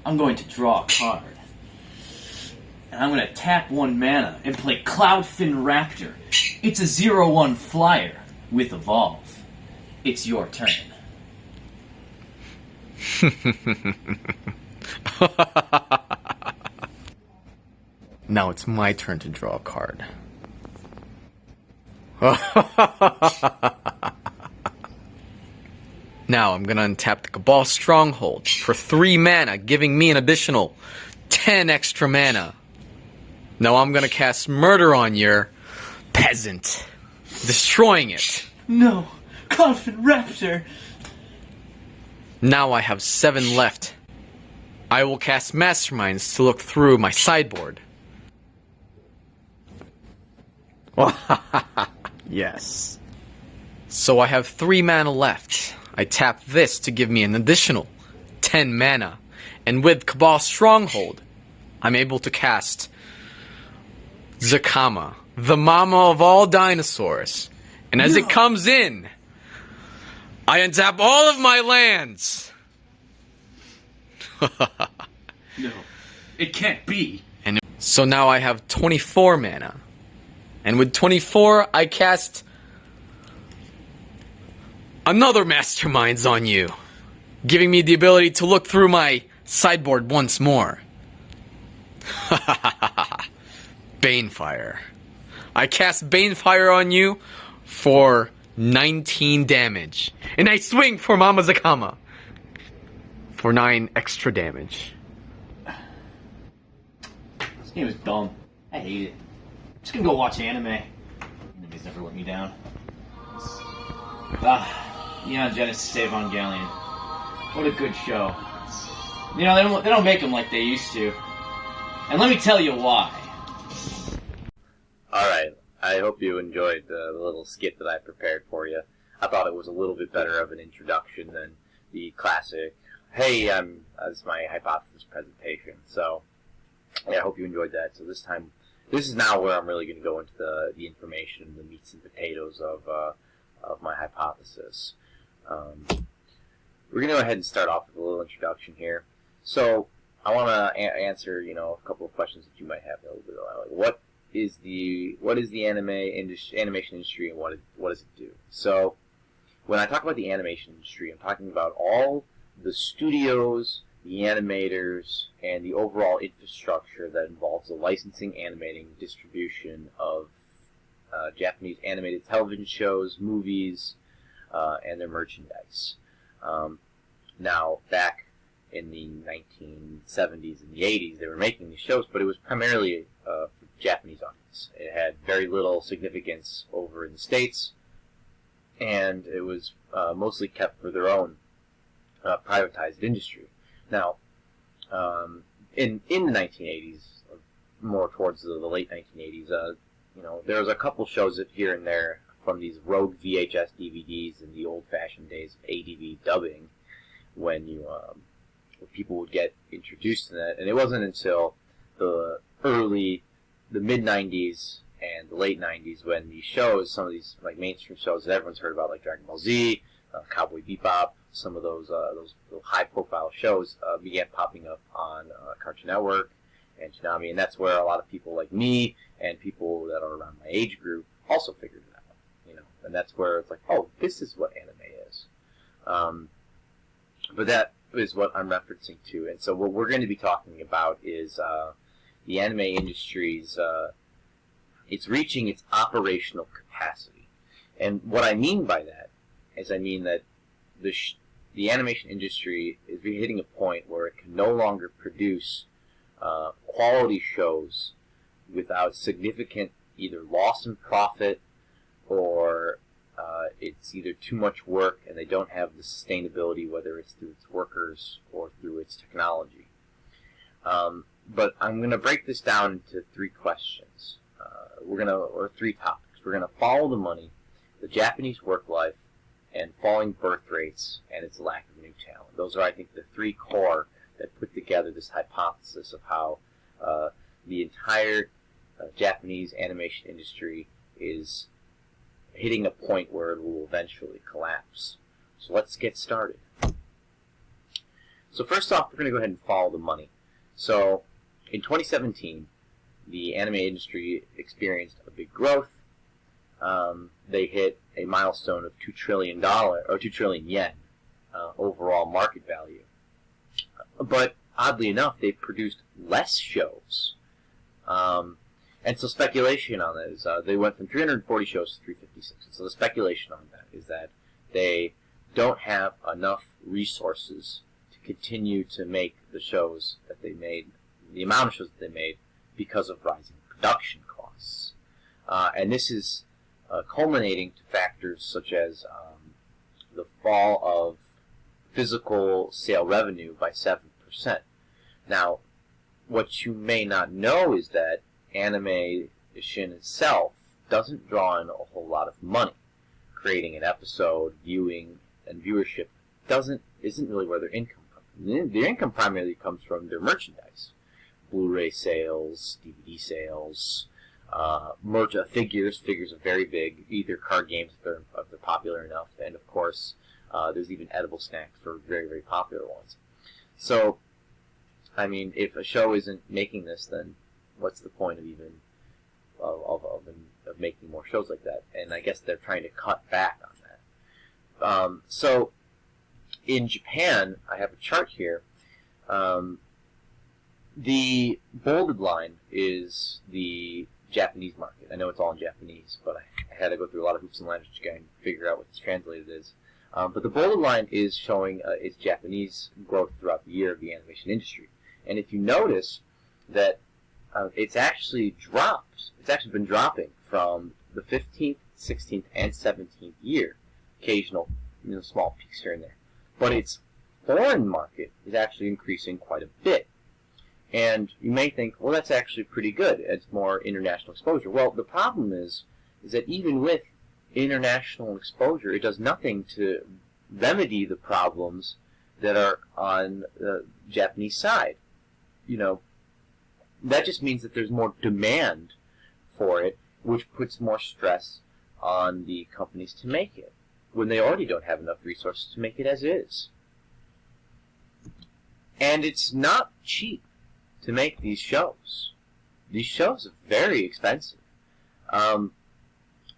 I'm going to draw a card. And I'm going to tap 1 mana and play Cloudfin Raptor. It's a 0/1 flyer with Evolve. It's your turn. Now it's my turn to draw a card. Now I'm gonna untap the Cabal Stronghold for 3 mana, giving me an additional 10 extra mana. Now I'm gonna cast Murder on your peasant, destroying it. No! Cloudfin Raptor! Now I have 7 left. I will cast Masterminds to look through my sideboard. Yes. So I have 3 mana left. I tap this to give me an additional 10 mana. And with Cabal Stronghold, I'm able to cast Zakama, the mama of all dinosaurs. And as it comes in, I untap all of my lands. No, it can't be. And so now I have 24 mana. And with 24, I cast another Masterminds on you, giving me the ability to look through my sideboard once more. Banefire. I cast Banefire on you for 19 damage. And I swing for Mama Zakama for 9 extra damage. This game is dumb. I hate it. I'm just gonna go watch anime. Anime's never let me down. Neon Genesis Evangelion. What a good show. You know, they don't make them like they used to. And let me tell you why. Alright, I hope you enjoyed the little skit that I prepared for you. I thought it was a little bit better of an introduction than the classic, hey, this is my hypothesis presentation. So, yeah, I hope you enjoyed that. So this time, this is now where I'm really going to go into the information, the meats and potatoes of my hypothesis. We're going to go ahead and start off with a little introduction here. So, I want to answer, a couple of questions that you might have a little bit like, what is the animation industry and what does it do? So, when I talk about the animation industry, I'm talking about all the studios, the animators, and the overall infrastructure that involves the licensing, animating, distribution of Japanese animated television shows, movies, and their merchandise. Now, back in the 1970s and the 80s, they were making these shows, but it was primarily for Japanese audience. It had very little significance over in the States, and it was mostly kept for their own privatized industry. Now, in the 1980s, more towards the late 1980s, there was a couple shows here and there from these rogue VHS DVDs in the old-fashioned days of ADV dubbing, when people would get introduced to that, and it wasn't until the mid-90s and the late 90s when these shows, some of these like mainstream shows that everyone's heard about, like Dragon Ball Z, Cowboy Bebop, some of those high-profile shows began popping up on Cartoon Network and Toonami, and that's where a lot of people like me and people that are around my age group also figured it out, and that's where it's like, oh, this is what anime is. But that is what I'm referencing to, and so what we're going to be talking about is the anime industry's, it's reaching its operational capacity. And what I mean by that is I mean that the animation industry is hitting a point where it can no longer produce quality shows without significant either loss in profit or it's either too much work and they don't have the sustainability, whether it's through its workers or through its technology. But I'm going to break this down into 3 questions. Or 3 topics. We're going to follow the money, the Japanese work life, and falling birth rates and its lack of new talent. Those are, I think, the 3 core that put together this hypothesis of how the entire Japanese animation industry is hitting a point where it will eventually collapse. So let's get started. So first off, we're going to go ahead and follow the money. So in 2017, the anime industry experienced a big growth. They hit a milestone of $2 trillion, or 2 trillion yen overall market value. But oddly enough, they produced less shows. And so speculation on that is they went from 340 shows to 356. And so the speculation on that is that they don't have enough resources to continue to make the shows that they made, the amount of shows that they made, because of rising production costs. And this is culminating to factors such as the fall of physical sale revenue by 7%. Now, what you may not know is that animation itself doesn't draw in a whole lot of money. Creating an episode, viewing, and viewership isn't really where their income comes from. Their income primarily comes from their merchandise. Blu-ray sales, DVD sales, figures. Figures are very big, either card games if they're popular enough, and of course, there's even edible snacks for very, very popular ones. So, I mean, if a show isn't making this, then what's the point of even of making more shows like that? And I guess they're trying to cut back on that. So, in Japan, I have a chart here. The bolded line is the Japanese market. I know it's all in Japanese, but I had to go through a lot of hoops and ladders to try and figure out what this translated is. But the bolded line is showing its Japanese growth throughout the year of the animation industry. And if you notice that it's actually dropped, it's actually been dropping from the 15th, 16th, and 17th year. Occasional, small peaks here and there. But its foreign market is actually increasing quite a bit. And you may think, well, that's actually pretty good. It's more international exposure. Well, the problem is that even with international exposure, it does nothing to remedy the problems that are on the Japanese side. That just means that there's more demand for it, which puts more stress on the companies to make it, when they already don't have enough resources to make it as is. And it's not cheap to make these shows. These shows are very expensive. A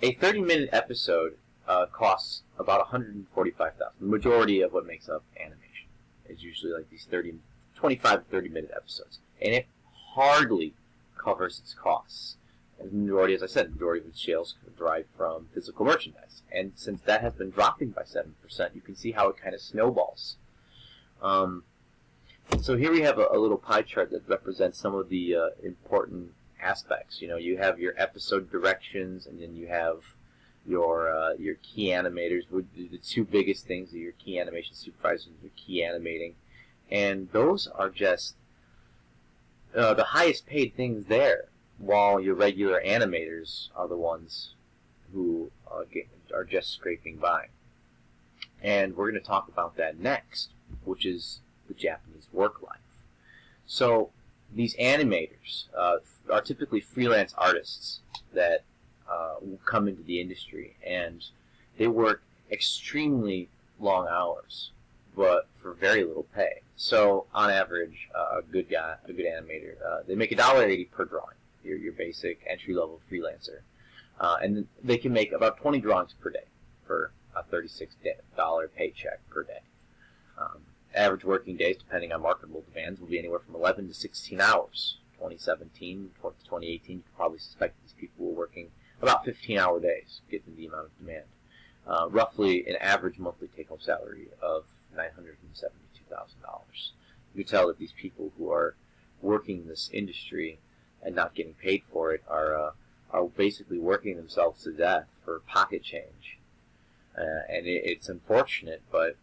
30-minute episode costs about $145,000. The majority of what makes up animation is usually like these 25 to 30-minute episodes. And it hardly covers its costs. And the majority, as I said, the majority of its sales derive from physical merchandise. And since that has been dropping by 7%, you can see how it kind of snowballs. So here we have a little pie chart that represents some of the important aspects. You have your episode directions, and then you have your key animators. The two biggest things are your key animation supervisors and your key animating. And those are just the highest paid things there, while your regular animators are the ones who are just scraping by. And we're going to talk about that next, which is the Japanese work life. So these animators are typically freelance artists that will come into the industry, and they work extremely long hours, but for very little pay. So on average, a good animator, they make $1.80 per drawing. Your basic entry-level freelancer, and they can make about 20 drawings per day for a $36 paycheck per day. Average working days, depending on marketable demands, will be anywhere from 11 to 16 hours. 2017 to 2018, you can probably suspect these people were working about 15-hour days, given the amount of demand. Roughly an average monthly take-home salary of $972,000. You can tell that these people who are working in this industry and not getting paid for it are basically working themselves to death for pocket change. And it's unfortunate, but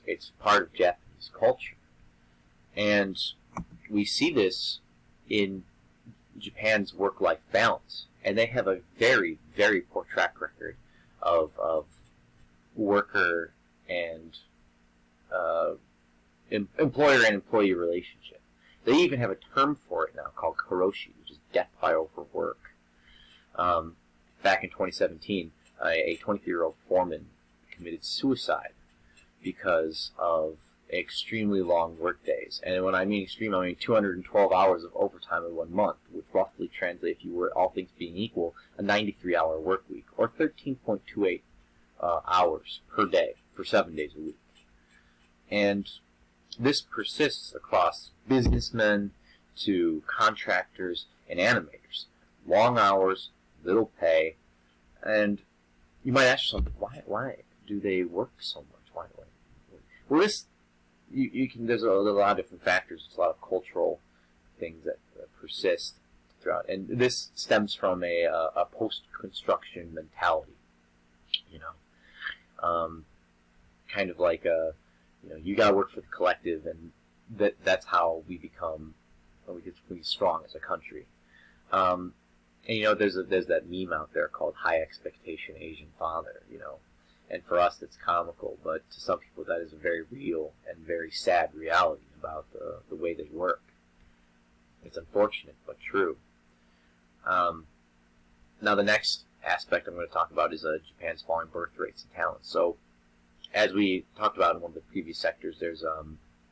it's part of Japanese culture. And we see this in Japan's work-life balance. And they have a very, very poor track record of worker and employer and employee relationship. They even have a term for it now called karoshi, which is death by overwork. Back in 2017, a 23-year-old foreman committed suicide because of extremely long work days. And when I mean extreme, I mean 212 hours of overtime in 1 month, which roughly translates, if you were all things being equal, a 93-hour work week, or 13.28 hours per day for 7 days a week. And this persists across businessmen to contractors and animators. Long hours, little pay, and you might ask yourself, why do they work so much? Why? Well, this you can. There's a lot of different factors. There's a lot of cultural things that persist throughout, and this stems from a post-construction mentality. You know, kind of like you got to work for the collective, and that's how we become, we get strong as a country. And there's that meme out there called "High Expectation Asian Father." And for us, that's comical, but to some people, that is a very real and very sad reality about the way they work. It's unfortunate, but true. Now, the next aspect I'm going to talk about is Japan's falling birth rates and talent. So, as we talked about in one of the previous sectors, there's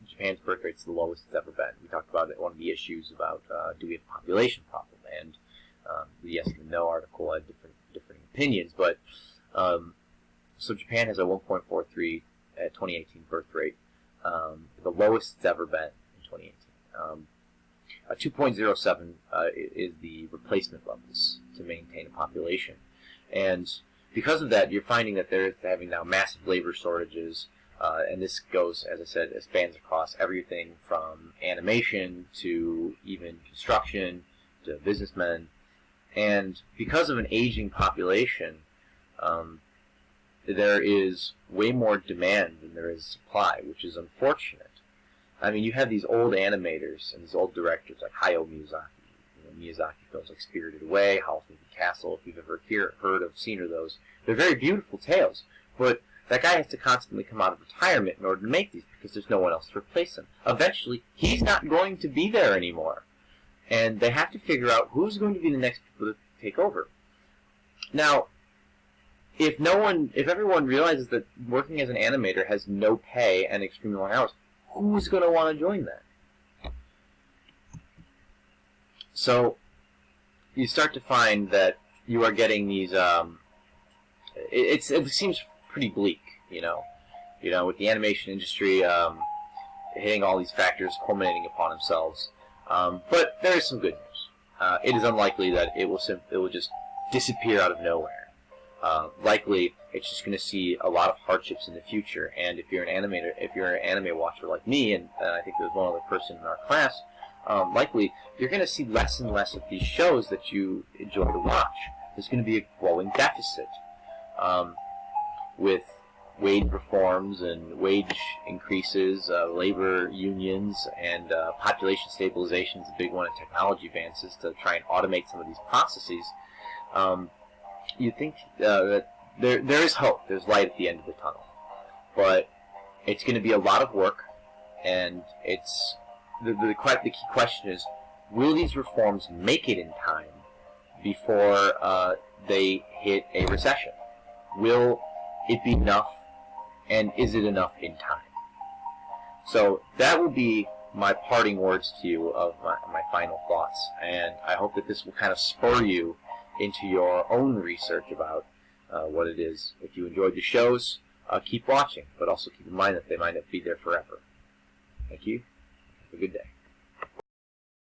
Japan's birth rate's the lowest it's ever been. We talked about it, one of the issues about do we have a population problem, and the yes and no article had different opinions, but so Japan has a 1.43 at 2018 birth rate, the lowest it's ever been in 2018. A 2.07 is the replacement levels to maintain a population, and because of that, you're finding that they're having now massive labor shortages, and this goes, as I said, it spans across everything from animation to even construction to businessmen, and because of an aging population, there is way more demand than there is supply, which is unfortunate. I mean, you have these old animators and these old directors like Hayao Miyazaki. Miyazaki films like Spirited Away, Howl's Moving Castle, if you've ever heard of, seen those. They're very beautiful tales, but that guy has to constantly come out of retirement in order to make these because there's no one else to replace him. Eventually, he's not going to be there anymore, and they have to figure out who's going to be the next people to take over. Now, if everyone realizes that working as an animator has no pay and extremely long hours, who's going to want to join that? So you start to find that you are getting these. It seems pretty bleak, with the animation industry hitting all these factors, culminating upon themselves. But there is some good news. It is unlikely that it will just disappear out of nowhere. Likely, it's just going to see a lot of hardships in the future. And if you're an animator, if you're an anime watcher like me, and I think there's one other person in our class, likely you're going to see less and less of these shows that you enjoy to watch. There's going to be a growing deficit with wage reforms and wage increases, labor unions, and population stabilization is a big one, and technology advances to try and automate some of these processes. You think that there is hope. There's light at the end of the tunnel, but it's going to be a lot of work, and it's the key question is: will these reforms make it in time before they hit a recession? Will it be enough, and is it enough in time? So that will be my parting words to you of my final thoughts, and I hope that this will kind of spur you into your own research about what it is. If you enjoyed the shows, keep watching, but also keep in mind that they might not be there forever. Thank you.